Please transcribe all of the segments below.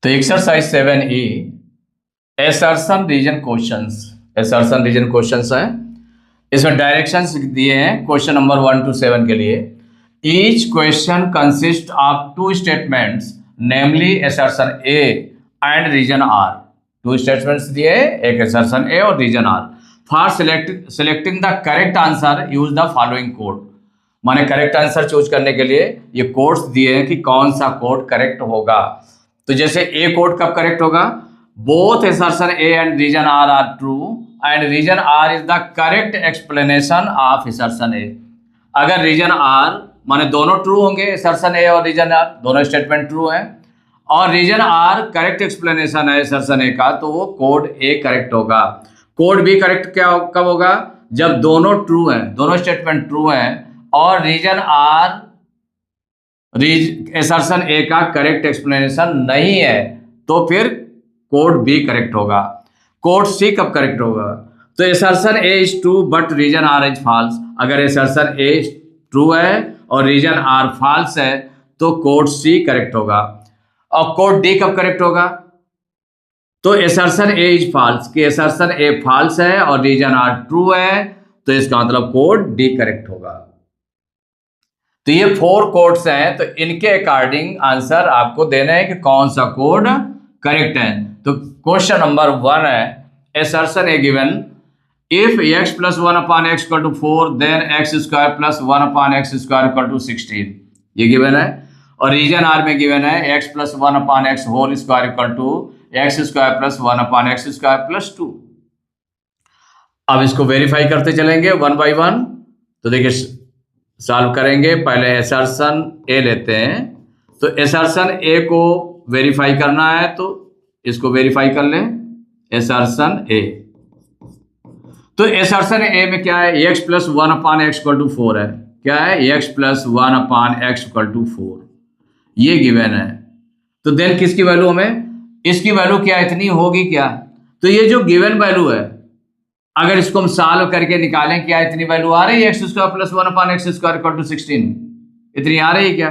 तो exercise 7E assertion reason questions. Assertion reason questions है। इसमें डायरेक्शंस दिए हैं क्वेश्चन नंबर 1 to 7 के लिए। Each question consist of two statements namely assertion A and reason R. Two statements दिए, एक एसर्शन ए और reason R. For selecting the correct answer use the following code. माने correct answer choose करने के लिए ये कोड्स दिए हैं कि कौन सा कोड करेक्ट होगा। तो जैसे ए कोड कब करेक्ट होगा? Both assertion A and reason are true and reason R is the correct explanation of assertion A. अगर रीजन आर माने दोनों ट्रू होंगे, एसर्शन ए और रीजन आर दोनों स्टेटमेंट ट्रू हैं, और रीजन आर करेक्ट एक्सप्लेनेशन है एसर्शन ए का, तो वो कोड ए करेक्ट होगा। कोड बी करेक्ट कब होगा? जब दोनों ट्रू हैं, दोनों स्टेटमेंट ट्रू हैं और रीजन आर एसर्शन ए का करेक्ट एक्सप्लेनेशन नहीं है, तो फिर कोड बी करेक्ट होगा। कोड सी कब करेक्ट होगा? तो assertion A is true but reason R is false. अगर एसर्शन ए ट्रू है और रीजन आर फॉल्स है तो कोड सी करेक्ट होगा। और कोड डी कब करेक्ट होगा? तो एसर्शन ए इज फॉल्स, कि एसर्शन ए फॉल्स है और रीजन आर ट्रू है, तो इसका मतलब कोड डी करेक्ट होगा। तो ये 4 कोड्स हैं, तो इनके अकॉर्डिंग आंसर आपको देना है कि कौन सा कोड करेक्ट है। तो क्वेश्चन नंबर 1 है assertion A given if x plus 1 upon x equal to 4 then x square plus 1 upon x square equal to 16, ये गिवन है। और रीजन आर में गिवन है x plus 1 upon x whole square equal to x square plus 1 upon x square plus 2। अब इसको verify करते चलेंगे 1 by 1। तो देखिए सॉल्व करेंगे। पहले एसर्शन ए लेते हैं। तो एसर्शन ए को वेरीफाई करना है, तो इसको वेरीफाई कर लें। एसर्शन ए, तो एसर्शन ए में क्या है? x plus 1 upon x equal to 4 है। क्या है? x plus 1 upon x equal to 4, ये गिवन है। तो देन किसकी वैल्यू हमें? इसकी वैल्यू क्या इतनी होगी क्या? तो ये जो गिवन वैल्यू है, अगर इसको हम सॉल्व करके निकालें, क्या इतनी वैल्यू आ रही है? x square plus 1 upon x square equal to 16, इतनी आ रही है क्या?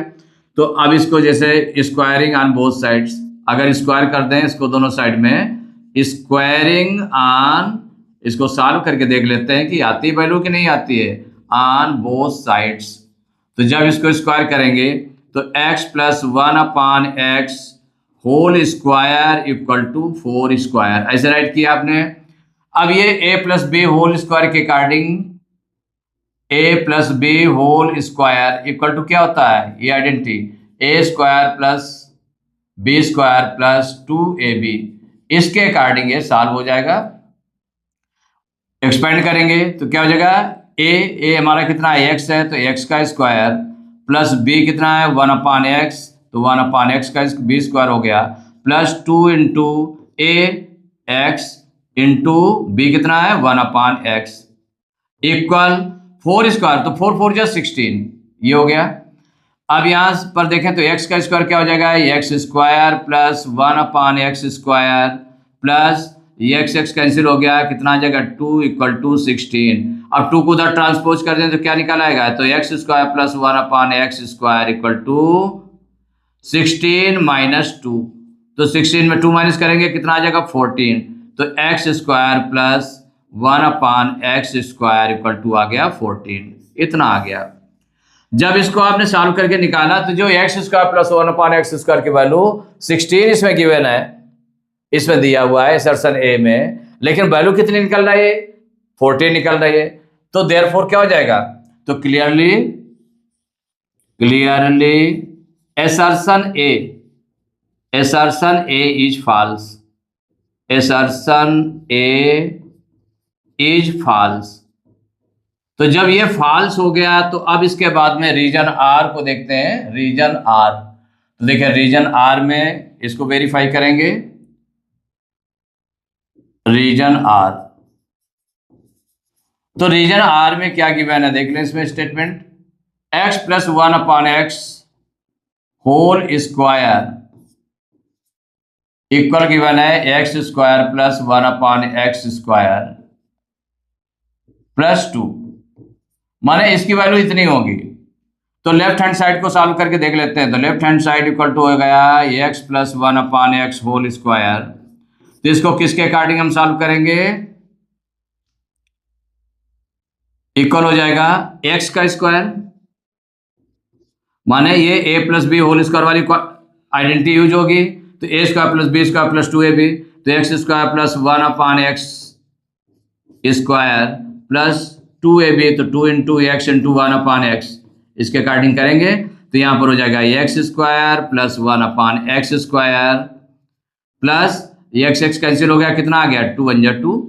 तो अब इसको जैसे स्क्वायरिंग ऑन बोथ साइड्स, अगर स्क्वायर कर दें इसको दोनों साइड में, स्क्वायरिंग ऑन, इसको सॉल्व करके देख लेते हैं कि आती है वैल्यू कि नहीं आती है ऑन बोथ साइड्स। तो जब इसको स्क्वायर करेंगे तो x plus 1 upon x whole square equal to 4 square, ऐसे राइट किया आपने। अब ये a plus B whole square के according a plus B whole square equal to क्या होता है? ये identity a square plus B square plus 2ab, इसके अकॉर्डिंग ये सॉल्व हो जाएगा। एक्सपेंड करेंगे तो क्या हो जाएगा? a हमारा कितना है? x है, तो x का स्क्वायर प्लस b कितना है? 1 अपॉन x, तो 1 अपॉन x का b स्क्वायर हो गया, plus 2 into a x into b कितना है? 1 अपॉन x इक्वल 4 स्क्वायर, तो 4 4 जा 16, ये हो गया। अब यहाँ पर देखें तो x का स्क्वायर क्या हो जाएगा? x square plus 1 upon x square plus ये x कैंसिल हो गया, कितना आ जाएगा? 2 इक्वल टू 16। अब 2 को उधर ट्रांसपोज कर दें तो क्या निकल आएगा? तो x square plus 1 upon x square equal to 16 minus 2, तो 16 में 2 माइनस करेंगे कितना आ जाएगा? 14। तो x square plus 1 upon x square equal to आ गया 14, इतना आ गया। जब इसको आपने सॉल्व करके निकाला तो जो x square plus 1 upon x square की वैल्यू 16 इसमें गिवन है, इसमें दिया हुआ है एसर्शन ए में, लेकिन वैल्यू कितनी निकल रही है? 14 निकल रही है। तो देयरफॉर क्या हो जाएगा? तो clearly assertion A is false, assertion A is false. तो जब ये फॉल्स हो गया तो अब इसके बाद में रीजन आर को देखते हैं। रीजन आर, तो देखिए रीजन आर में इसको वेरीफाई करेंगे। रीजन आर, तो रीजन आर में क्या गिवन है देख लें इसमें statement. x plus 1 upon x whole square equal given है x square plus 1 upon x square plus 2, माने इसकी वैल्यू इतनी होगी। तो लेफ्ट हैंड साइड को सॉल्व करके देख लेते हैं। तो left hand side equal to हो गया x plus 1/x whole square. तो इसको किसके अकॉर्डिंग हम सॉल्व करेंगे? इक्वल हो जाएगा एक्स का स्क्वायर, माने ये A plus B whole square वाली आइडेंटिटी यूज होगी। तो A square plus B square plus 2ab, तो x square plus 1/x square plus 2ab, तो 2 इंटू एक्स इंटू 1/x इसके अकॉर्डिंग करेंगे। तो यहाँ पर हो जाएगा x square plus 1/x square plus x x cancel हो गया, कितना आ गया 2 1 2।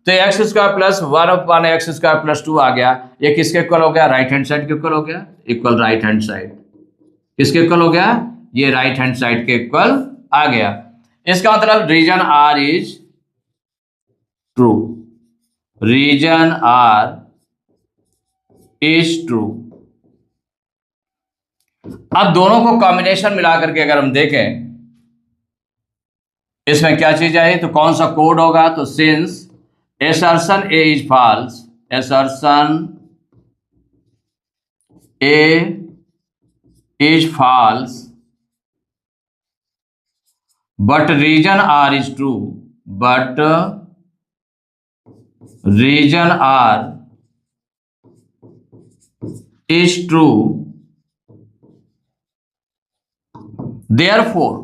तो x square plus 1/x square plus 2 आ गया। ये किसके इक्वल हो गया? राइट हैंड साइड के इक्वल हो गया। इक्वल राइट हैंड साइड किसके इक्वल हो गया? ये राइट हैंड साइड के इक्वल आ गया। इसका मतलब reason R is true, reason R is true. अब दोनों को कॉम्बिनेशन मिला करके अगर हम देखें इसमें क्या चीज आई तो कौन सा कोड होगा? तो since assertion A is false, assertion A is false, but region R is true, but region R is true, therefore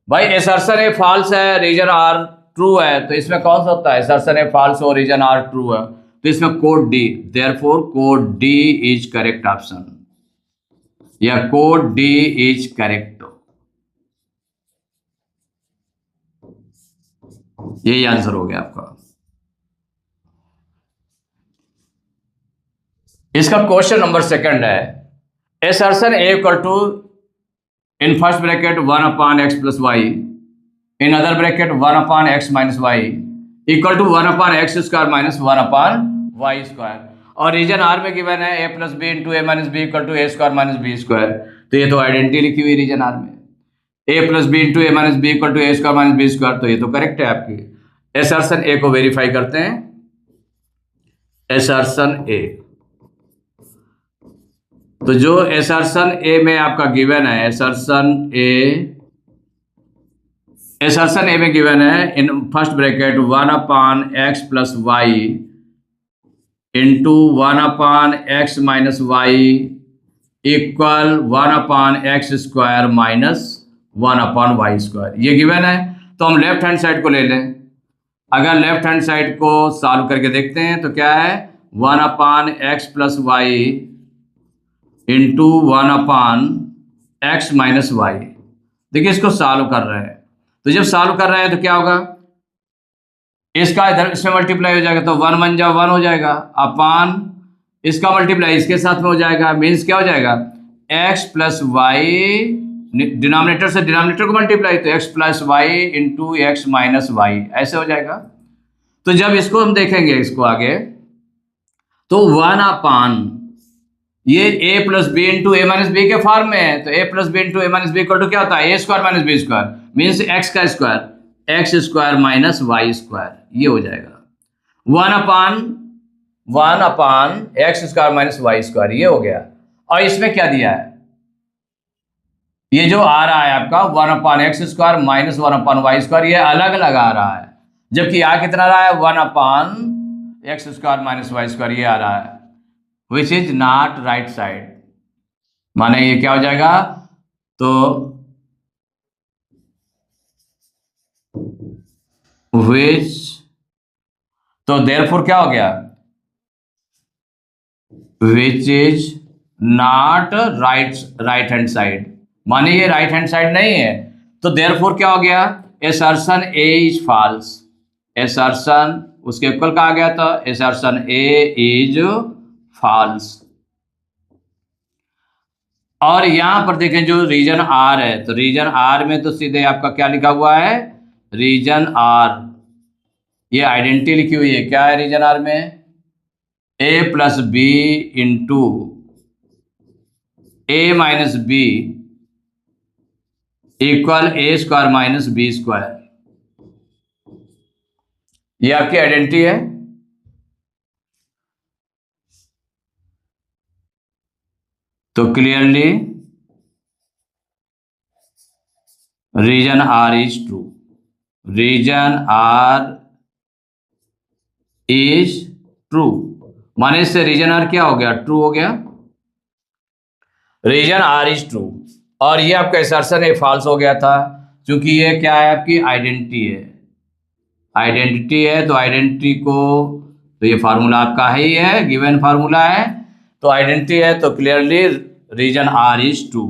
भाई assertion A false है, region R ट्रू है, तो इसमें कौन सा होता है? assertion A false और रीजन R ट्रू है, तो इसमें code D, therefore code D is correct option, या कोड डी इज करेक्ट। यही आंसर हो गया आपका। इसका क्वेश्चन नंबर सेकंड है assertion A equal to in first bracket 1/x plus y, in other bracket 1/x minus y equal to 1/x square minus 1/y square, और reason R में given है a plus B into A minus B equal to A square minus B square. तो ये तो identity लिखी हुई reason R में, a plus B into A minus B equal to A square minus B square, तो ये तो correct है आपकी। assertion A को वेरीफाई करते हैं। assertion A, तो जो assertion A में आपका गिवन है, assertion A में गिवन है in first bracket 1/x plus y into 1/x minus y equal 1/x square minus 1/y square, ये गिवन है। तो हम लेफ्ट हैंड साइड को ले लें। अगर लेफ्ट हैंड साइड को सॉल्व करके देखते हैं तो क्या है 1/x plus y into 1/x minus y. देखिए इसको सॉल्व कर रहे हैं, तो जब सॉल्व कर रहे हैं तो क्या होगा, इसका इधर इसमें मल्टीप्लाई हो जाएगा, तो 1 1 जा 1 हो जाएगा, अपान इसका मल्टीप्लाई इसके साथ में हो जाएगा, मीन्स क्या हो जाएगा x प्लस वाई, डिनोमिनेटर से डिनोमिनेटर को मल्टीप्लाई, तो x plus y into x minus y, ऐसे हो जाएगा। तो जब इसको हम देखेंगे इसको आगे, तो 1/, ये a plus B into A minus B के फॉर्म में है, तो a plus B into A minus B equal to क्या होता है? A square minus B square, means x का square, x square minus y square, ये हो जाएगा 1/1 x square minus y square, ये हो गया। और इसमें क्या दिया है, ये जो आ रहा है आपका 1/x square minus 1/y square, ये अलग अलग आ रहा है, जबकि आ कितना रहा है 1/x square minus y square, ये आ रहा है, विच इज नॉट राइट साइड, माने ये क्या हो जाएगा, तो विच, तो देयरफॉर क्या हो गया, विच is not right hand side, माने ये राइट हैंड साइड नहीं है। तो देयरफॉर क्या हो गया, assertion A is false, assertion उसके इक्वल कहा गया था, assertion A इज फॉल्स। और यहां पर देखें जो रीजन आर है, तो रीजन आर में तो सीधे आपका क्या लिखा हुआ है, रीजन आर, ये आइडेंटिटी लिखी हुई है, क्या है रीजन आर में, a plus B into A minus B equal A square minus B square, ये आपकी आइडेंटिटी है। तो clearly reason R is true, reason R is true, माने इससे रीजन आर क्या हो गया, ट्रू हो गया, रीजन आर इज ट्रू। और ये आपका असर्शन ए फॉल्स हो गया था, क्योंकि ये क्या है, आपकी आइडेंटिटी है, आइडेंटिटी है, तो आइडेंटिटी को, तो ये फार्मूला आपका ही है, गिवन फार्मूला है, तो आइडेंटिटी है, तो clearly reason R is true.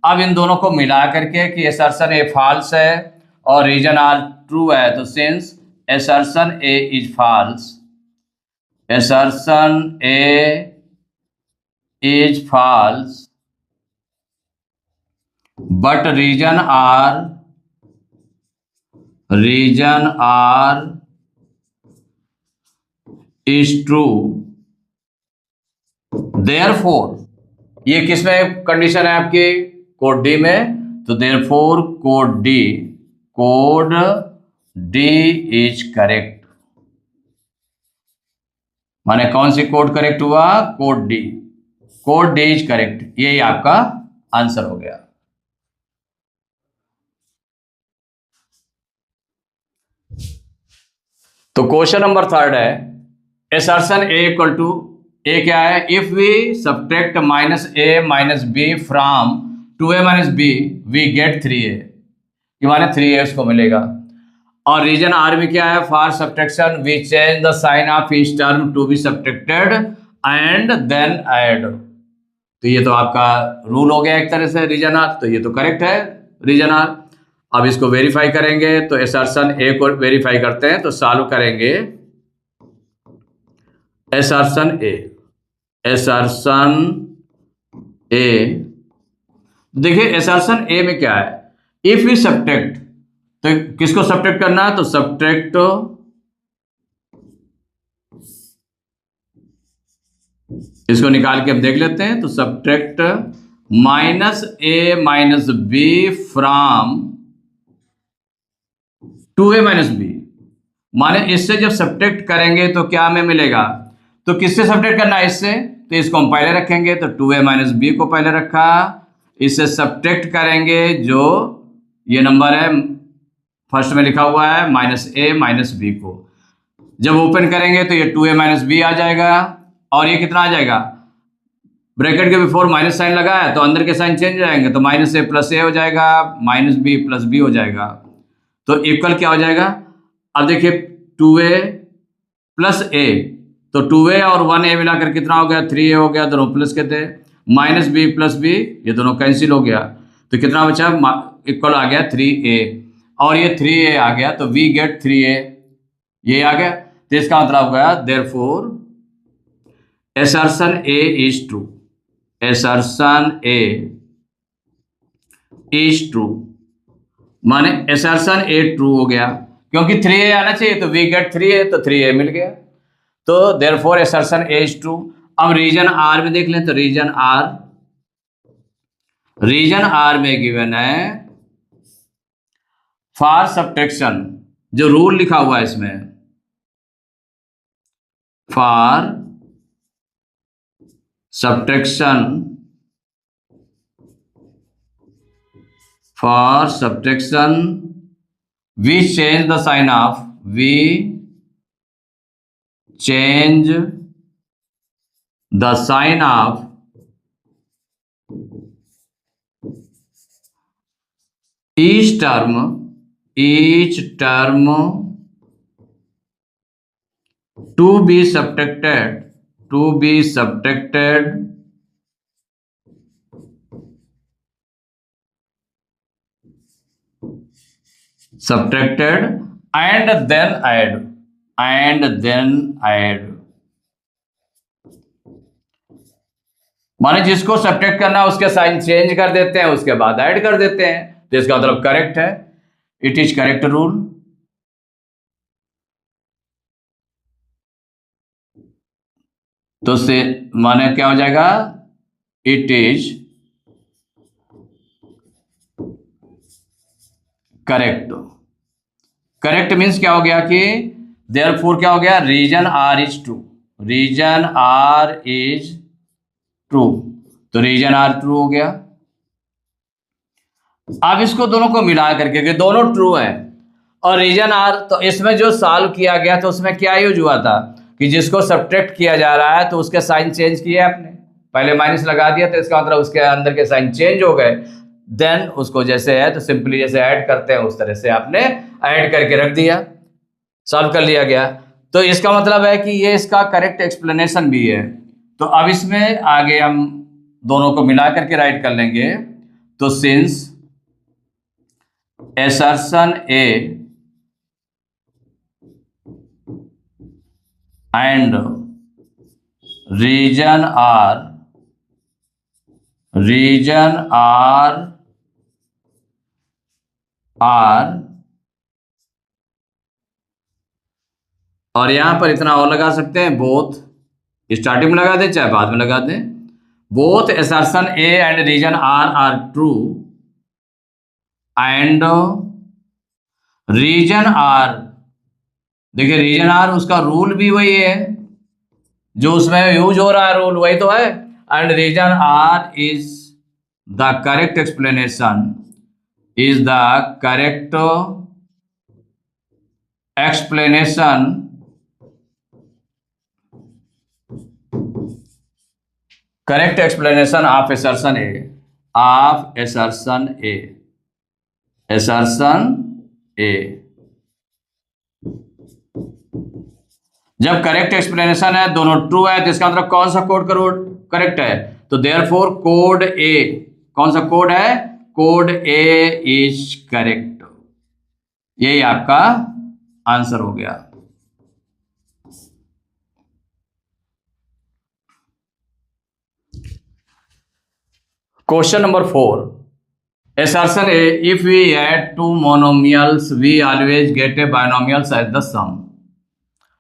अब इन दोनों को मिला करके कि असर्शन ए फॉल्स है और रीजन आर ट्रू है, तो since assertion A is false, assertion A is false, but reason R is true, therefore ये किसमें कंडीशन है आपकी, कोड डी में, तो therefore code D is correct. माने कौन सी कोड करेक्ट हुआ, कोड डी इज करेक्ट, यही आपका आंसर हो गया। तो क्वेश्चन नंबर 3 है, assertion A equal to, A क्या है, if we subtract -a - b from 2a - b we get 3a, ये माने 3a उसको मिलेगा। और रीजन आर में क्या है, for subtraction we change the sign of each term to be subtracted and then add, तो ये तो आपका रूल हो गया एक तरह से रीजन आर, तो ये तो करेक्ट है रीजन आर। अब इसको वेरीफाई करेंगे, तो असर्शन ए को वेरीफाई करते हैं, तो सॉल्व करेंगे असर्शन ए, देखिए असर्शन ए में क्या है, इफ वी सब्ट्रैक्ट, तो किसको सब्ट्रैक्ट करना है, तो सब्ट्रैक्ट इसको निकाल के हम देख लेते हैं, तो subtract -a - b from 2a - b, माने इससे जब सब्ट्रैक्ट करेंगे तो क्या हमें मिलेगा, तो किससे सब्ट्रैक्ट करना है, इससे, तो इसको हम पहले रखेंगे, तो 2a - b को पहले रखा, इससे सब्ट्रैक्ट करेंगे जो ये नंबर है फर्स्ट में लिखा हुआ है -a - b को, जब ओपन करेंगे तो ये 2a - b आ जाएगा, और ये कितना आ जाएगा, ब्रैकेट के बिफोर माइनस साइन लगा है तो अंदर के साइन चेंज हो जाएंगे, तो -a + a हो जाएगा, -b + b हो जाएगा, तो इक्वल क्या हो जाएगा, अब देखिए 2a + a, तो 2a और 1a मिलाकर कितना हो गया, 3a हो गया, दोनों प्लस के थे, -b + b ये दोनों कैंसिल हो गया, तो कितना बचा, इक्वल आ गया 3a, और ये 3a आ गया, तो वी गेट 3a, ये आ गया, तो इसका मतलब हो गया therefore assertion A is true, assertion A is true, माने assertion A ट्रू हो गया, क्योंकि 3a आना चाहिए, तो वी गेट 3a, तो 3a मिल गया, तो therefore assertion A is true। अब रीजन आर में देख लें, तो रीजन आर में गिवन है फॉर सब्ट्रैक्शन, जो रूल लिखा हुआ है इसमें, for subtraction we change the sign of each term to be subtracted and then add, माने जिसको सब्ट्रैक्ट करना उसके साइन चेंज कर देते हैं, उसके बाद ऐड कर देते हैं, तो इसका मतलब करेक्ट है, इट इज करेक्ट रूल। तो से माने क्या हो जाएगा, it is correct. Correct means क्या हो गया कि देयरफॉर क्या हो गया, रीजन आर इज ट्रू, तो रीजन आर ट्रू हो गया। अब इसको दोनों को मिला करके कि दोनों ट्रू है और रीजन आर, तो इसमें जो सॉल्व किया गया तो उसमें क्या यूज हुआ था कि जिसको सब्ट्रैक्ट किया जा रहा है तो उसके साइन चेंज किए आपने, पहले माइनस लगा दिया तो इसका मतलब उसके अंदर के साइन चेंज हो गए, देन उसको जैसे है तो सिंपली जैसे ऐड करते हैं उस तरह से आपने ऐड करके रख दिया, सॉल्व कर लिया गया। तो इसका मतलब है कि ये इसका करेक्ट एक्सप्लेनेशन भी है। तो अब इसमें आगे हम दोनों को मिला करके राइट कर लेंगे। तो since assertion A and reason R और यहां पर इतना और लगा सकते हैं, बोथ स्टार्टिंग में लगा दें चाहे बाद में लगा दें, both assertion A and reason R are true and reason R, देखिए रीजन आर उसका रूल भी वही है जो उसमें यूज हो रहा है, रूल वही तो है। And reason R is the correct explanation, is the correct explanation of assertion A, assertion A। जब करेक्ट एक्सप्लेनेशन है, दोनों ट्रू है, तो इसका मतलब कौन सा कोड करेक्ट है, तो देयरफॉर कोड ए, कौन सा कोड है, कोड ए इज करेक्ट। यही आपका आंसर हो गया। Question number 4, assertion A, if we add two monomials we always get a binomial as the sum।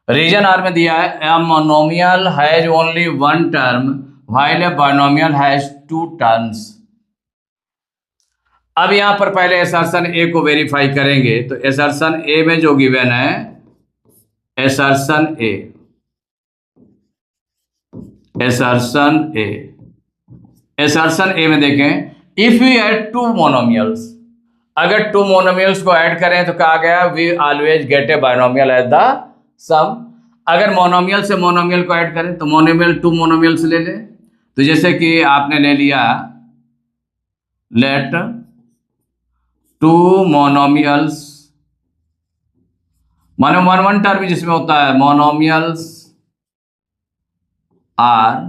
Reason R में दिया है a monomial has only one term while a binomial has two terms। अब यहां पर पहले assertion A को verify करेंगे, तो assertion A में जो गिवन है, assertion A में देखें, if we add two monomials, अगर टू मोनोमियल्स को ऐड करें तो कहा गया we always get a binomial at the sum. अगर मोनोमियल से मोनोमियल को ऐड करें तो मोनोमियल टू मोनोमियल्स ले ले, तो जैसे कि आपने ले लिया, लेट टू मोनोमियल्स, माने वन टर्म जिसमें होता है monomials are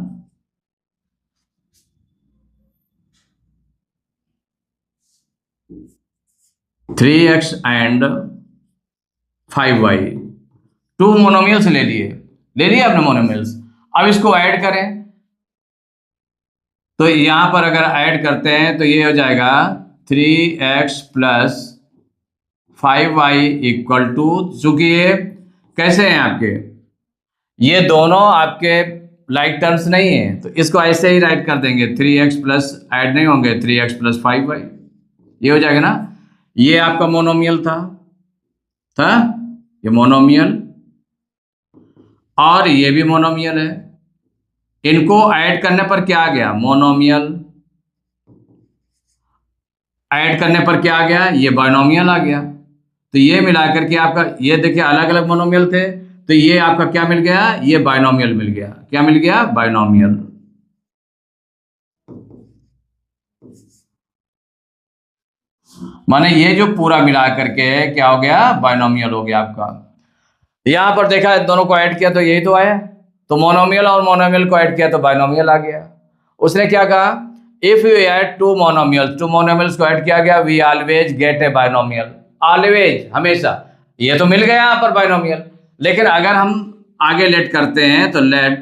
3x and 5y, two monomials ले लिए आपने मोनोमियल्स। अब इसको ऐड करें, तो यहां पर अगर ऐड करते हैं तो ये हो जाएगा 3x plus 5y equal to, चूंकि ये कैसे हैं आपके, ये दोनों आपके लाइक टर्म्स नहीं है, तो इसको ऐसे ही राइट कर देंगे, 3x प्लस ऐड नहीं होंगे, 3x प्लस 5y, ये हो जाएगा ना। ये आपका मोनोमियल था ये मोनोमियल, और ये भी मोनोमियल है। इनको ऐड करने पर क्या आ गया, मोनोमियल, ऐड करने पर क्या आ गया, ये बाइनोमियल आ गया। तो ये मिलाकर के आपका, ये देखिए अलग अलग मोनोमियल थे, तो ये आपका क्या मिल गया, ये बाइनोमियल मिल गया। क्या मिल गया, बाइनोमियल। माने ये जो पूरा मिला करके क्या हो गया, बाइनोमियल हो गया आपका। यहां पर देखा दोनों को ऐड किया तो यही तो आया, तो मोनोमियल और मोनोमियल को ऐड किया तो बाइनोमियल आ गया। उसने क्या कहा, if you add two monomials को ऐड किया गया, we always get a binomial, always हमेशा, ये तो मिल गया यहां पर बाइनोमियल। लेकिन अगर हम आगे लेट करते हैं तो लेट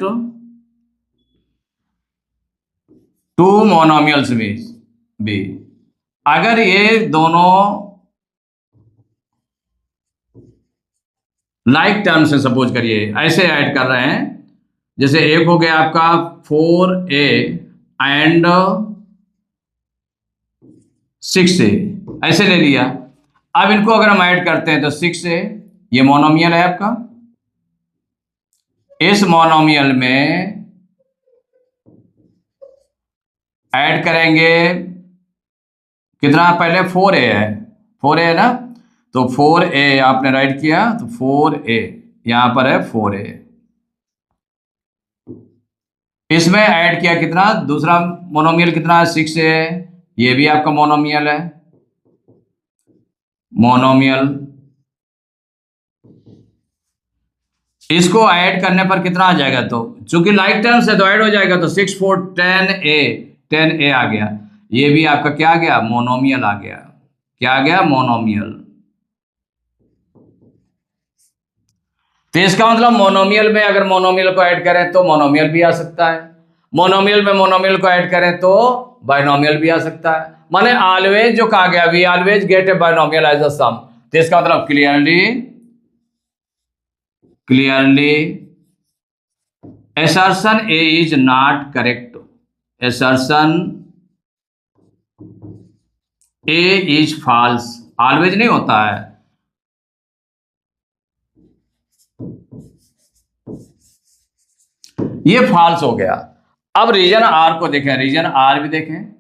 टू मोनोमियल्स भी, अगर ये दोनों लाइक टर्म्स से सपोज करिए ऐसे ऐड कर रहे हैं, जैसे एक हो गया आपका 4a एंड 6a, ऐसे ले लिया। अब इनको अगर हम ऐड करते हैं तो 6a, ये मोनोमियल है आपका, इस मोनोमियल में ऐड करेंगे कितना, पहले 4a है, 4a है ना, तो 4a आपने राइट किया तो 4a यहां पर है 4a। इसमें ऐड किया कितना, दूसरा मोनोमियल कितना है 6a है, ये भी आपका मोनोमियल है, मोनोमियल। इसको ऐड करने पर कितना आ जाएगा, तो चूंकि लाइक टर्म्स है तो ऐड हो जाएगा, तो 6 4 10a, 10a आ गया, ये भी आपका क्या आ गया, मोनोमियल आ गया। क्या आ गया, मोनोमियल। तो इसका मतलब मोनोमियल में अगर मोनोमियल को ऐड करें तो मोनोमियल भी आ सकता है, मोनोमियल में मोनोमियल को ऐड करें तो बाइनोमियल भी आ सकता है। माने ऑलवेज जो कहा गया, we always get a binomial as a sum. तो इसका मतलब clearly assertion A is not correct, assertion A is false, always नहीं होता है। ये फॉल्स हो गया। अब रीजन आर को देखें, रीजन आर भी देखें,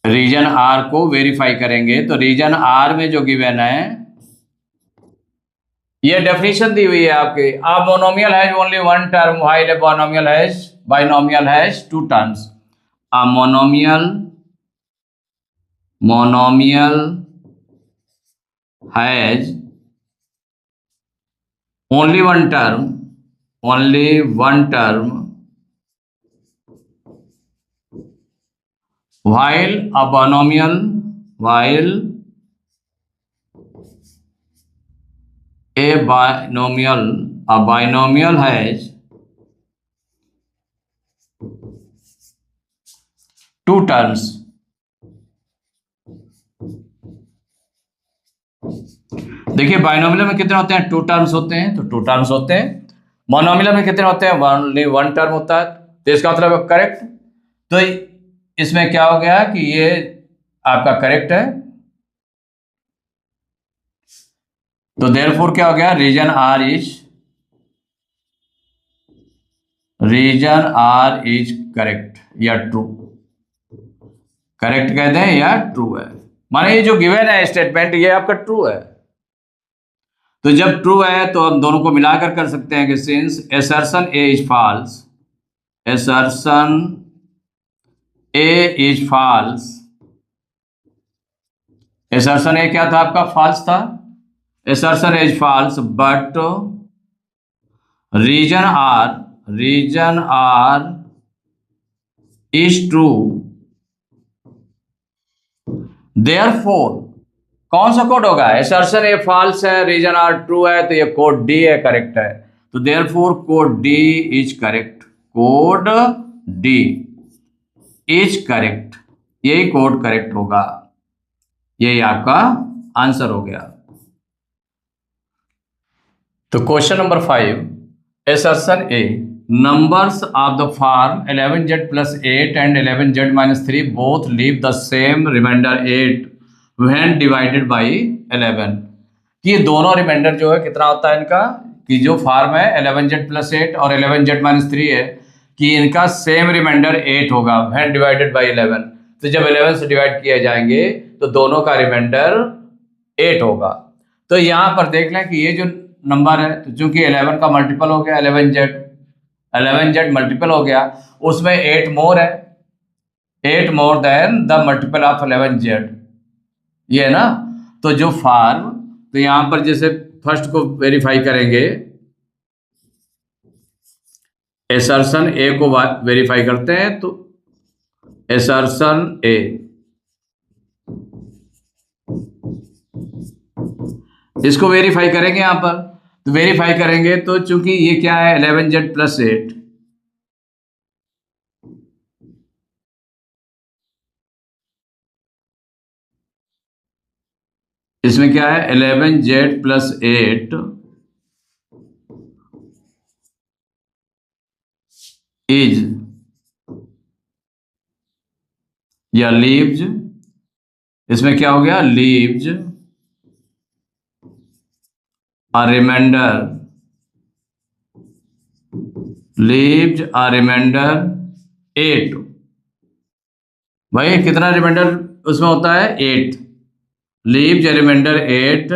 रीजन आर को वेरीफाई करेंगे तो रीजन आर में जो गिवन है, ये डेफिनेशन दी हुई है आपके, a monomial has only one term while a binomial has two terms. A monomial has only one term while a binomial has two terms। देखिए बाइनोमियल में कितने होते हैं, 2 टर्म्स होते हैं, तो 2 टर्म्स होते हैं। मोनोमियल में कितने होते हैं, ओनली 1 टर्म होता है, तो इसका मतलब करेक्ट। तो इसमें क्या हो गया कि ये आपका करेक्ट है, तो देयरफॉर क्या हो गया, रीजन आर इज करेक्ट या ट्रू, करेक्ट कह दें या ट्रू है। माने ये जो गिवन है स्टेटमेंट, ये आपका ट्रू है। तो जब ट्रू है तो हम दोनों को मिलाकर कर सकते हैं कि since assertion A is false, assertion A is false, assertion A क्या था आपका, फॉल्स था, assertion A is false but reason R is true, therefore कौन सा कोड होगा, assertion A फॉल्स है, रीजन आर ट्रू है, तो ये कोड डी है, करेक्ट है। तो therefore code D is correct, code D is correct, यही कोड करेक्ट होगा, यही आपका आंसर हो गया। तो question number 5, assertion A, numbers of the form 11z plus 8 and 11z minus 3 both leave the same remainder 8 when divided by 11। कि ये दोनों रिमाइंडर जो है कितना होता है इनका, कि जो फॉर्म है 11z plus 8 और 11z minus 3 है, कि इनका सेम रिमाइंडर 8 होगा when divided by 11। तो जब 11 से डिवाइड किए जाएंगे तो दोनों का रिमाइंडर 8 होगा। तो यहाँ पर देख लें कि ये जो नंबर है, तो चूंकि 11 का मल्टीपल हो गया 11z मल्टीपल हो गया, उसमें 8 मोर है, 8 more than the multiple of 11z, ये है ना। तो जो फॉर्म, तो यहां पर जैसे फर्स्ट को वेरीफाई करेंगे, assertion A को वेरीफाई करते हैं, तो assertion A, इसको वेरीफाई करेंगे यहां पर, तो वेरीफाई करेंगे तो चूंकि ये क्या है 11z plus 8, इसमें क्या है 11z plus 8 इज या लीव्स, इसमें क्या हो गया, leaves a remainder leaves a remainder 8। भाई कितना रिमाइंडर उसमें होता है? 8। लीव्स अ रिमाइंडर 8,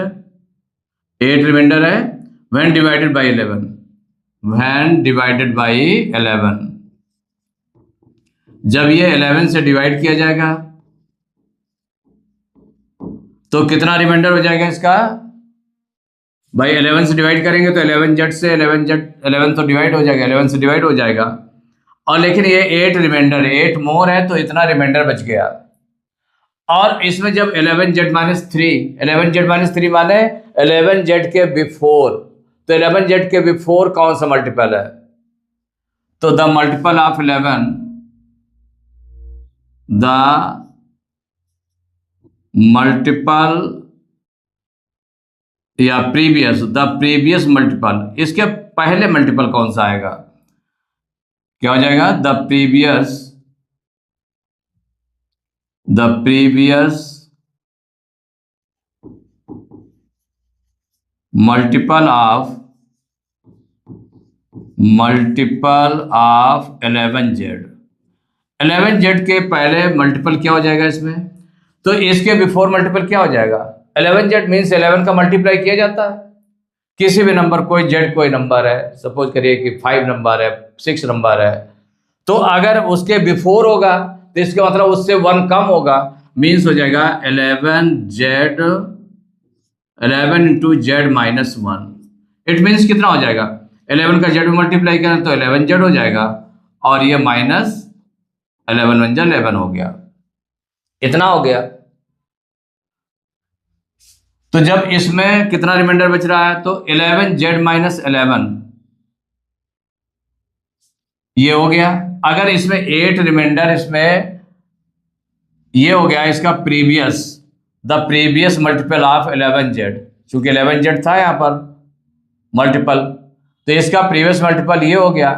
8 रिमाइंडर है। When divided by 11, when divided by 11, जब ये 11 से डिवाइड किया जाएगा तो कितना रिमाइंडर हो जाएगा इसका? भाई 11 से डिवाइड करेंगे तो 11 जेड से 11 जेड 11 तो डिवाइड हो जाएगा, 11 से डिवाइड हो जाएगा। और लेकिन ये 8 रिमाइंडर, 8 मोर है तो इतना रिमाइंडर बच गया। और इसमें जब 11 z minus three, 11 z minus three माने 11 जेड के बिफोर, तो 11 जेड के बिफोर कौन सा मल्टीपल है? तो the multiple of 11, the multiple या प्रीवियस, द प्रीवियस मल्टीपल, इसके पहले मल्टीपल कौन सा आएगा? क्या हो जाएगा? The previous multiple of 11 Z. 11 Z के पहले मल्टीपल क्या हो जाएगा इसमें? तो इसके बिफोर मल्टीपल क्या हो जाएगा? 11 जेड मीन्स 11 का मल्टीप्लाई किया जाता है किसी भी नंबर, कोई जेड कोई नंबर है, सपोज करिए कि 5 नंबर है, 6 नंबर है, तो अगर उसके बिफोर होगा तो इसका मतलब उससे 1 कम होगा, मीन्स हो जाएगा 11 Z, 11 into Z minus 1। It means कितना हो जाएगा? 11 का जेड में मल्टीप्लाई करें तो 11 जेड हो जाएगा, और ये माइनस 11 वन जा 11 हो गया, इतना हो गया। तो जब इसमें कितना रिमाइंडर बच रहा है? तो 11 जेड माइनस 11, ये हो गया। अगर इसमें 8 रिमाइंडर, इसमें ये हो गया इसका previous, the previous multiple of 11 Z, चूंकि 11 जेड था यहां पर मल्टीपल, तो इसका प्रीवियस मल्टीपल ये हो गया।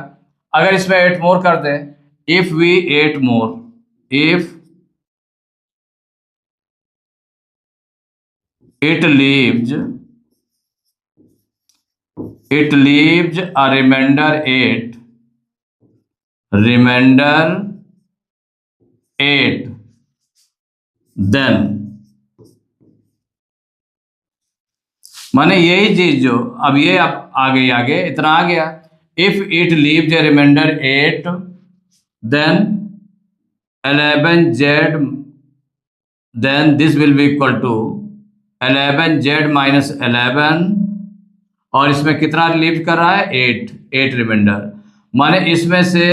अगर इसमें 8 मोर कर दें, if we 8 more, if it leaves a remainder 8, then, माने यही चीज जो अब ये अब आ गई, आगे इतना आ गया। If it leaves a remainder 8, then 11 z, then this will be equal to 11 z minus 11, और इसमें कितना लीव कर रहा है? 8 रिमाइंडर, माने इसमें से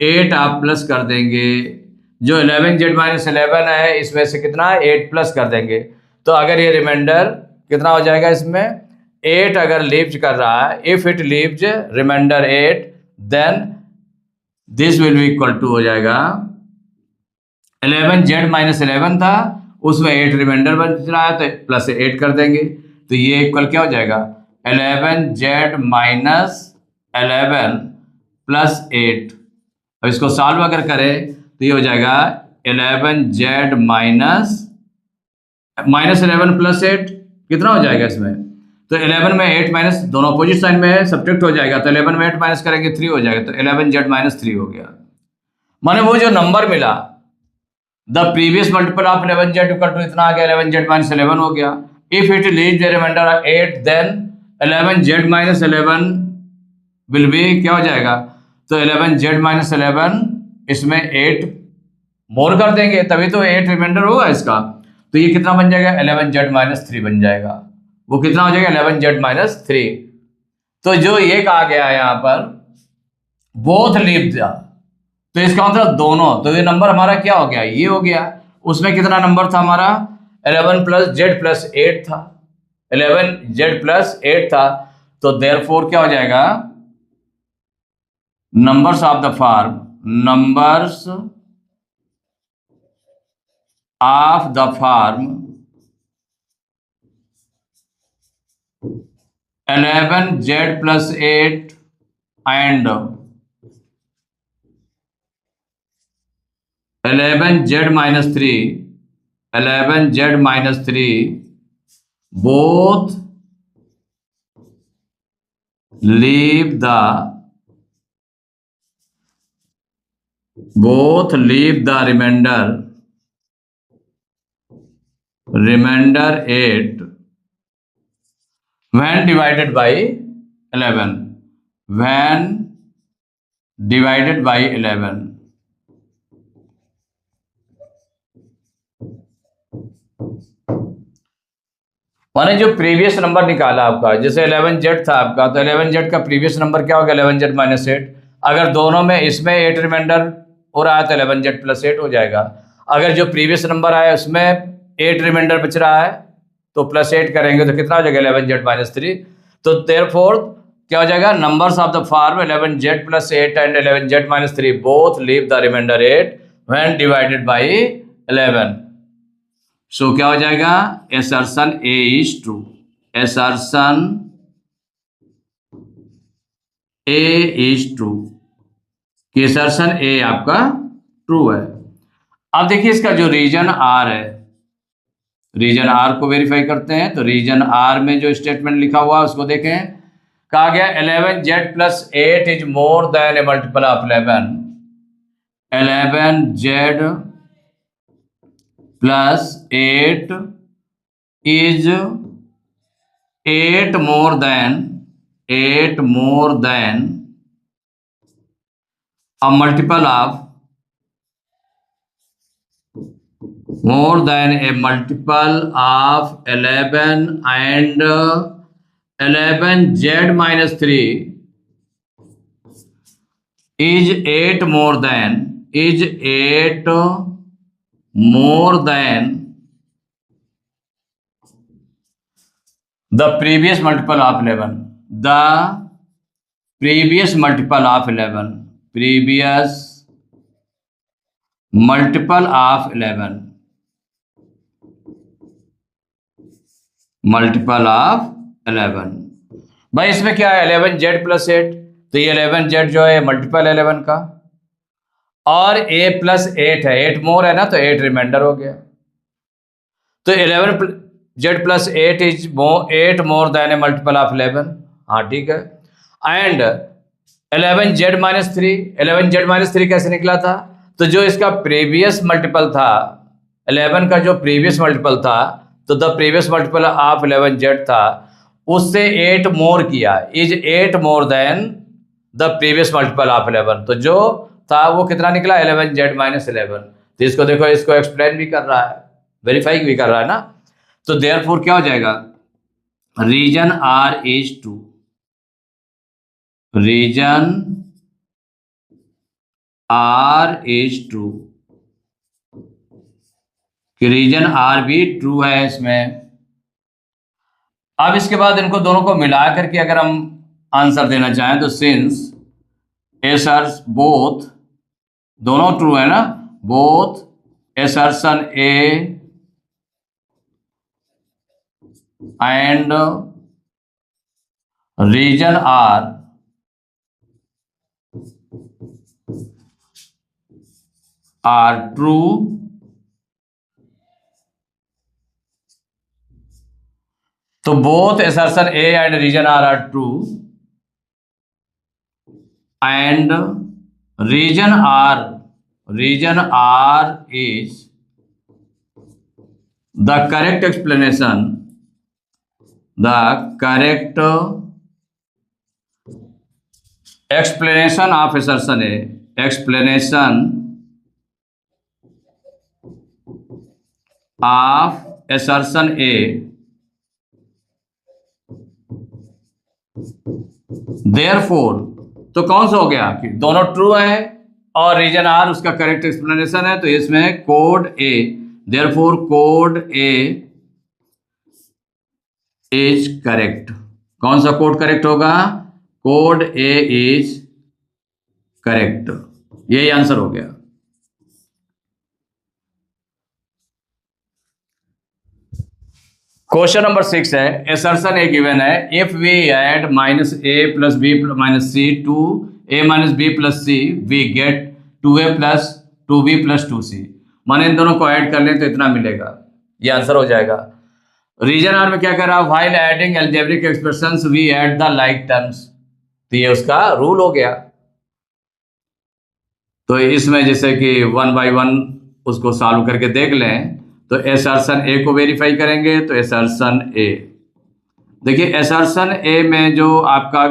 8 आप प्लस कर देंगे, जो 11 जेड माइनस 11 है इसमें से कितना है? 8 प्लस कर देंगे, तो अगर ये रिमाइंडर कितना हो जाएगा? इसमें 8 अगर लीव्स कर रहा है, if it leaves remainder 8, then this will be equal to हो जाएगा 11 जेड माइनस 11 था, उसमें 8 रिमाइंडर बच रहा है तो प्लस 8 कर देंगे, तो ये इक्वल क्या हो जाएगा? 11 जेड माइनस 11 प्लस 8। अब इसको सॉल्व अगर करें तो ये हो जाएगा 11 जेड माइनस 11 प्लस 8, कितना हो जाएगा इसमें? तो 11 में 8 माइनस, दोनों अपोजिट साइन में है, सब्ट्रैक्ट हो जाएगा, तो 11 में 8 माइनस करेंगे 3 हो जाएगा, तो 11 जेड माइनस 3 हो गया। माने वो जो नंबर मिला, the previous multiple of 11 z equal to इतना आ गया, 11 जेड माइनस 11 हो गया। If it leaves the remainder 8, then 11 z minus 11 will be क्या हो जाएगा? तो 11 जेड माइनस 11, इसमें 8 मोर कर देंगे तभी तो 8 रिमाइंडर होगा इसका, तो ये कितना बन जाएगा? 11 जेड माइनस 3 बन जाएगा। वो कितना हो जाएगा? 11 जेड माइनस 3। तो जो ये कहा गया है यहाँ पर बोथ लीव द, तो इसका मतलब दोनों, तो ये नंबर हमारा क्या हो गया? ये हो गया। उसमें कितना नंबर था हमारा? 11 प्लस जेड प्लस 8 था, 11 जेड प्लस 8 था, तो देयरफॉर क्या हो जाएगा? Numbers of the form, numbers of the form 11 Z plus 8 and 11 z minus 3, 11 z minus 3 both leave the both leave the remainder 8 when divided by 11, when divided by 11. माने जो previous number निकाला आपका, जैसे 11Z था आपका, तो 11Z का previous number क्या होगा? 11Z minus 8। अगर दोनों में इसमें 8 रिमाइंडर हो रहा है तो 11Z प्लस 8 हो जाएगा। अगर जो प्रीवियस नंबर आया उसमें 8 रिमाइंडर बच रहा है तो प्लस 8 करेंगे तो कितना हो जाएगा? 11Z minus 3। तो देयरफॉर क्या हो जाएगा? Numbers of the form 11Z plus 8 and 11Z minus 3 both leave the remainder 8 when divided by 11। So क्या हो जाएगा? Assertion A is true. Assertion A is true कि एसर्शन ए आपका ट्रू है। अब देखिए इसका जो रीजन आर है, रीजन आर को वेरीफाई करते हैं। तो रीजन आर में जो स्टेटमेंट लिखा हुआ है उसको देखें। कहा गया 11Z plus 8 is more than A multiple of 11। 11Z plus 8 is 8 more than a multiple of more than a multiple of 11 and 11Z minus 3 is 8 more than the previous multiple of 11. The previous multiple of 11. Previous multiple of 11. Multiple of 11. भाई इसमें क्या है? 11Z plus 8, तो ये 11Z जो है multiple 11 का, और a प्लस 8 है, 8 मोर है ना, तो 8 रिमाइंडर हो गया। तो 11Z plus 8 is 8 more than A multiple of 11। हाँ ठीक है। And 11Z minus 3, 11Z minus 3 कैसे निकला था? तो जो इसका प्रीवियस मल्टीपल था, 11 का जो प्रीवियस मल्टीपल था, तो the previous multiple of 11Z था, उससे 8 मोर किया, is 8 more than the previous multiple of 11। तो जो था वो कितना निकला? 11Z minus 11। तो इसको देखो, इसको एक्सप्लेन भी कर रहा है, वेरीफाई भी कर रहा है ना। तो देयरफॉर क्या हो जाएगा? Reason R is true. Reason R is true कि रीजन आर भी ट्रू है इसमें। अब इसके बाद इनको दोनों को मिला करके अगर हम आंसर देना चाहें तो सिंस एसर्स बोथ, दोनों ट्रू है ना, both assertion A and reason are true, तो both assertion A and reason are true and reason R is the correct explanation, the correct explanation of assertion A, explanation of assertion A, therefore तो कौन सा हो गया कि दोनों true है और रीजन आर उसका करेक्ट एक्सप्लेनेशन है, तो इसमें code A, therefore code A is correct. कौन सा कोड करेक्ट होगा? Code A is correct. यही आंसर हो गया। क्वेश्चन नंबर 6 है, एसर्शन ए गिवन है, if we add minus A plus B minus C to A minus B plus C we get 2a plus 2b plus 2c। माने इन दोनों को add कर लें तो इतना मिलेगा, ये आंसर हो जाएगा। रीजन आर में क्या कर रहा है? While adding algebraic expressions we add the like terms, तो ये उसका रूल हो गया। तो इसमें जैसे कि 1 by 1 उसको सॉल्व करके देख लें, तो असर्शन ए को वेरीफाई करेंगे। तो असर्शन ए, देखिए असर्शन ए में जो आपका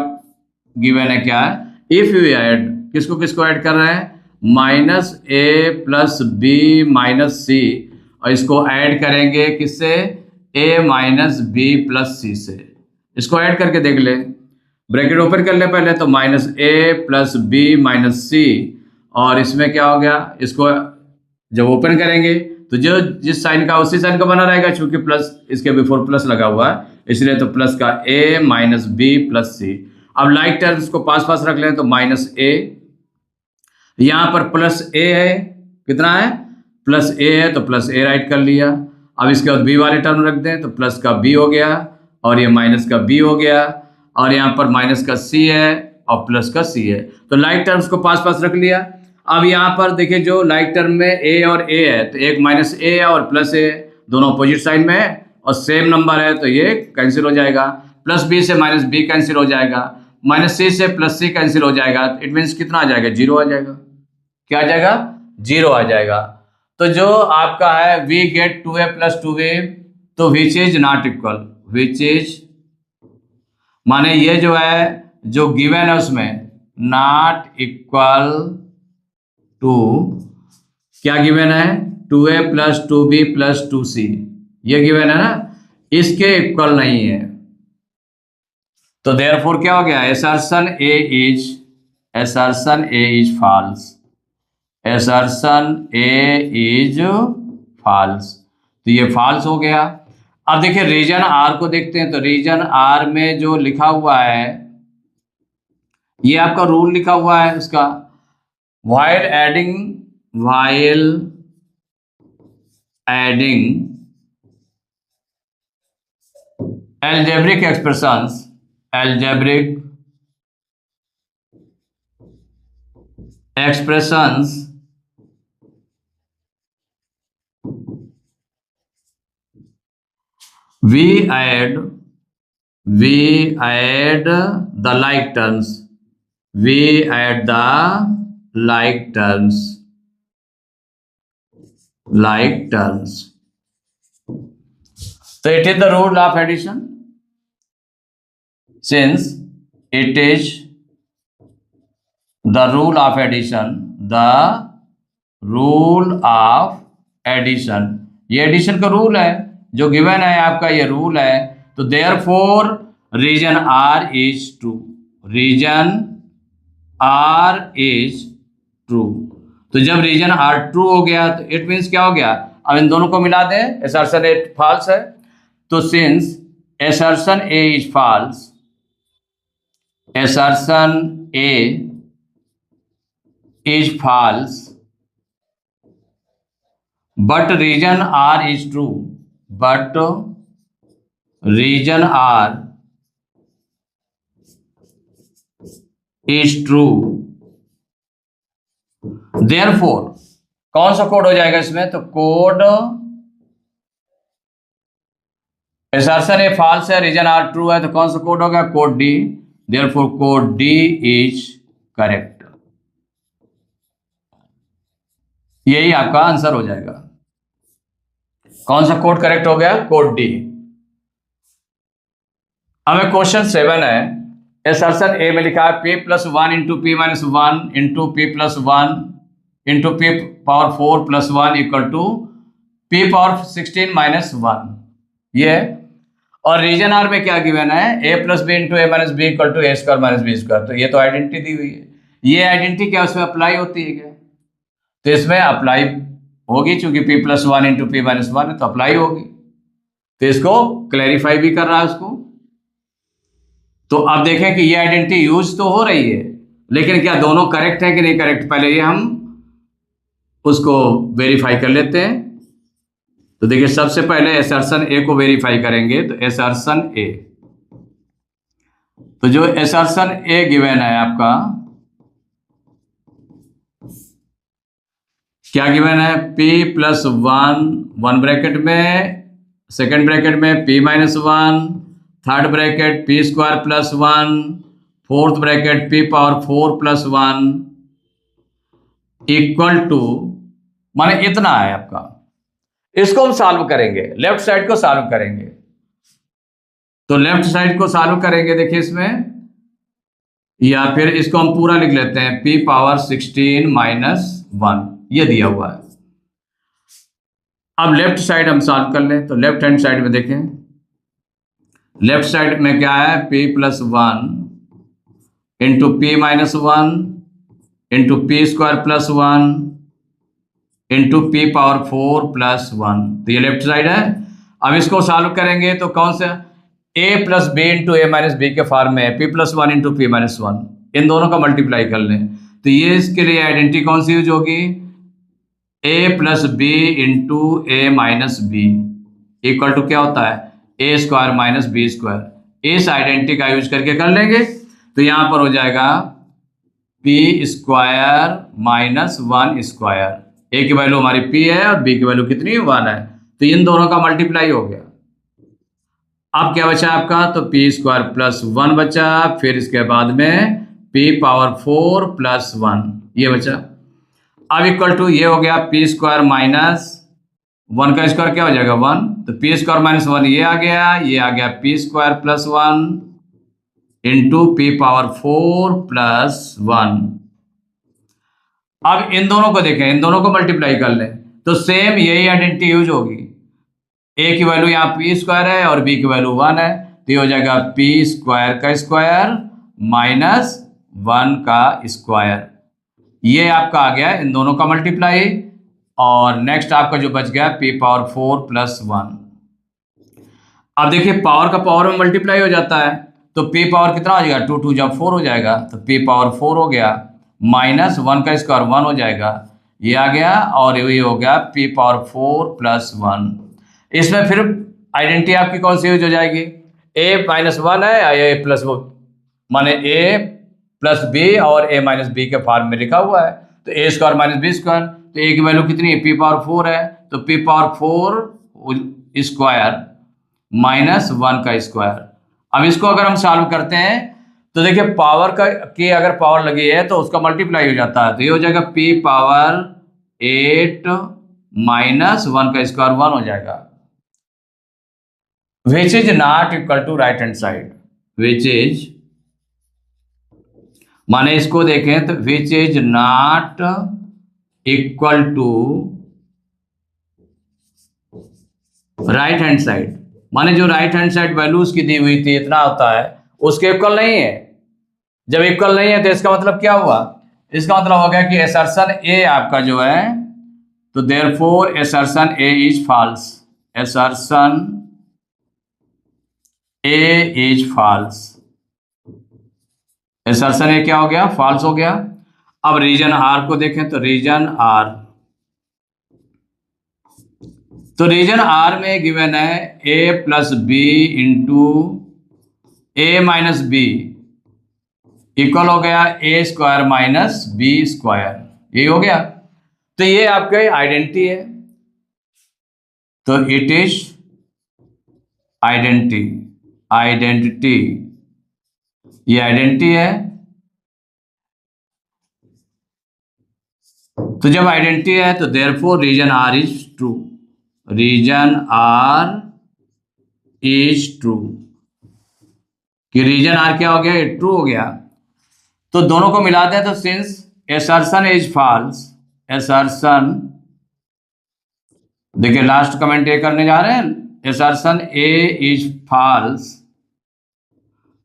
गिवन है क्या है, इफ यू ऐड, किसको किसको ऐड कर रहे हैं, minus A plus B minus सी, और इसको ऐड करेंगे किससे, ए माइनस बी प्लस सी से। इसको ऐड करके देख ले, ब्रैकेट ओपन कर ले पहले, तो minus A plus B minus सी, और इसमें क्या हो गया, इसको जब ओपन करेंगे तो जो जिस साइन का उसी साइन का बना रहेगा, क्योंकि प्लस इसके बिफोर प्लस लगा हुआ है, इसलिए तो प्लस का ए माइनस बी प्लस सी। अब लाइक टर्म्स को पास पास रख लें, तो माइनस ए, यहां पर प्लस ए है, कितना है, प्लस ए है, तो प्लस ए राइट कर लिया। अब इसके बाद बी वाले टर्म रख दें, तो प्लस का बी हो गया, और ये माइनस का बी हो गया, और यहाँ पर माइनस का सी है और प्लस का सी है, तो लाइक टर्म्स को पास पास रख लिया। अब यहाँ पर देखिए जो लाइक टर्म में ए और ए है, तो एक माइनस ए है और प्लस ए, दोनों अपोजिट साइन में है और सेम नंबर है, तो ये कैंसिल हो जाएगा। प्लस बी से माइनस बी कैंसिल हो जाएगा, माइनस सी से प्लस सी कैंसिल हो जाएगा, इट मीन्स कितना आ जाएगा, जीरो आ जाएगा। क्या आ जाएगा, जीरो आ जाएगा। तो जो आपका है we get 2a plus 2b, तो which is not equal, which is माने ये जो है जो गिवन है उसमें नॉट इक्वल टू, क्या गिवन है, 2a plus 2b plus 2c, ये गिवन है ना, इसके इक्वल नहीं है। तो देयरफॉर क्या हो गया, assertion A is false, assertion A is false, तो ये फॉल्स हो गया। अब देखिए रीजन आर को देखते हैं, तो रीजन आर में जो लिखा हुआ है, ये आपका रूल लिखा हुआ है उसका, while adding algebraic expressions we add the like terms, we add the like terms, so it is the rule of addition. Since it is the rule of addition, ये एडिशन का रूल है जो given है आपका, ये rule है, तो therefore reason R is true, reason R is true. तो जब रीजन आर ट्रू हो गया तो इट मीन्स क्या हो गया, अब इन दोनों को मिला दें, असर्शन ए फॉल्स है, तो since assertion A is false, assertion A is false but region R is true, but region R is true, therefore कौन सा कोड हो जाएगा इसमें, तो कोड assertion A false है, रीजन R ट्रू है, तो कौन सा कोड होगा, code D, therefore code D is correct, यही आपका आंसर हो जाएगा। कौन सा कोड करेक्ट हो गया, कोड डी। हमें क्वेश्चन 7 है, असर्शन ए में लिखा है p plus 1 into P minus 1 into p plus 1 into p power 4 plus 1 equal to p power 16 minus 1, ये। और रीजन आर में क्या गिवन है, A plus B into A minus B equal to A square minus B square, तो ये तो identity दी हुई है, ये आइडेंटिटी क्या उसमें अप्लाई होती है क्या, तो इसमें अप्लाई होगी, चूंकि p plus 1 into P minus 1 है तो अप्लाई होगी, तो इसको क्लैरिफाई भी कर रहा है उसको। तो अब देखें कि ये आइडेंटिटी यूज तो हो रही है, लेकिन क्या दोनों करेक्ट है कि नहीं करेक्ट, पहले ये हम उसको वेरीफाई कर लेते हैं। तो देखिए सबसे पहले असर्शन ए को वेरीफाई करेंगे, तो असर्शन ए, तो जो असर्शन ए गिवन है आपका, क्या गिवन है, p प्लस 1 ब्रैकेट में, सेकेंड ब्रैकेट में p minus 1, third bracket p square plus 1, fourth bracket p power 4 plus 1, equal to माने इतना है आपका। इसको हम सॉल्व करेंगे, लेफ्ट साइड को सॉल्व करेंगे। तो लेफ्ट साइड को सॉल्व करेंगे, देखिए इसमें, या फिर इसको हम पूरा लिख लेते हैं, p पावर 16 माइनस 1 ये दिया हुआ है। अब लेफ्ट साइड हम सॉल्व कर लें, तो लेफ्ट हैंड साइड में देखें, लेफ्ट साइड में क्या है, p plus 1 into P minus 1 into P square plus 1 into p power 4 plus 1। तो ये लेफ्ट साइड है। अब इसको सॉल्व करेंगे तो कौन सा, a plus B into A minus B के फॉर्म में है, p plus 1 into P minus 1, इन दोनों का मल्टीप्लाई कर लें। तो ये इसके लिए आइडेंटिटी कौन सी यूज होगी, a plus B into A minus B equal to क्या होता है, A square minus B square. इस आइडेंटिटी का यूज करके कर लेंगे तो यहां पर हो जाएगा P square minus 1 square. A की वैल्यू हमारी p है और b की वैल्यू कितनी है, 1 है। तो इन दोनों का मल्टीप्लाई हो गया। अब क्या बचा आपका, तो p स्क्वायर प्लस 1 बचा, फिर इसके बाद में p पावर 4 प्लस 1 ये बचा। अब इक्वल टू ये हो गया p स्क्वायर माइनस 1 का स्क्वायर क्या हो जाएगा 1, तो p स्क्वायर माइनस 1 ये आ गया, ये आ गया p square plus 1 into p power 4 plus 1। अब इन दोनों को देखें, इन दोनों को मल्टीप्लाई कर लें तो सेम यही आइडेंटिटी यूज होगी। a की वैल्यू यहाँ p स्क्वायर है और b की वैल्यू 1 है, तो ये हो जाएगा p स्क्वायर का स्क्वायर माइनस 1 का स्क्वायर। ये आपका आ गया इन दोनों का मल्टीप्लाई। और नेक्स्ट आपका जो बच गया p पावर 4 प्लस 1। अब देखिए पावर का पावर में मल्टीप्लाई हो जाता है, तो p पावर कितना हो जाएगा, 2 2 जब 4 हो जाएगा, तो p पावर 4 हो गया माइनस 1 का स्क्वायर 1 हो जाएगा, ये आ गया, और ये हो गया p पावर 4 प्लस 1। इसमें फिर आइडेंटिटी आपकी कौन सी यूज हो जाएगी, a माइनस 1 है या a प्लस, माने a प्लस बी और a माइनस बी के फॉर्म में लिखा हुआ है, तो a square minus B square. तो a की वैल्यू कितनी है, p पावर 4 है, तो p पावर 4 स्क्वायर माइनस 1 का स्क्वायर। अब इसको अगर हम सॉल्व करते हैं तो देखिए पावर का की अगर पावर लगी है तो उसका मल्टीप्लाई हो जाता है, तो ये हो जाएगा p पावर 8 माइनस 1 का स्क्वायर 1 हो जाएगा। Which is not equal to right hand side, which is माने इसको देखें तो which is not equal to right hand side, माने जो राइट हैंड साइड वैल्यू उसकी दी हुई थी इतना होता है, उसके इक्वल नहीं है। जब इक्वल नहीं है तो इसका मतलब क्या हुआ, इसका मतलब हो गया कि असर्शन ए आपका जो है, तो therefore assertion A is false, assertion A is false, assertion A क्या हो गया, फॉल्स हो गया। अब रीजन आर को देखें तो रीजन आर, तो रीजन आर में गिवन है a plus B into A minus B equal हो गया a square minus B square, ये हो गया। तो ये आपके आइडेंटिटी है, तो इट इज आइडेंटिटी, आइडेंटिटी ये आइडेंटिटी है। तो जब आइडेंटिटी है तो therefore reason R is true, reason R is true, कि रीजन आर क्या हो गया, ट्रू हो गया। तो दोनों को मिलाते हैं तो since assertion is false, assertion देखिए लास्ट कमेंट ये करने जा रहे हैं, assertion A is false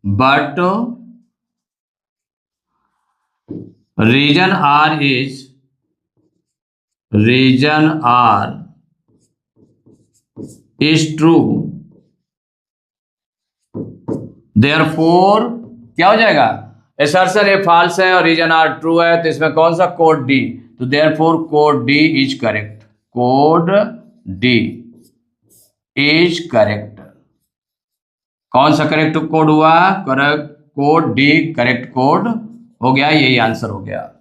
but reason R is, reason R is true, therefore क्या हो जाएगा, assertion ए false है और रीजन आर ट्रू है, तो इसमें कौन सा कोड डी, तो therefore code D is correct, code D is correct. कौन सा करेक्ट कोड हुआ, correct code D correct code हो गया, यही आंसर हो गया।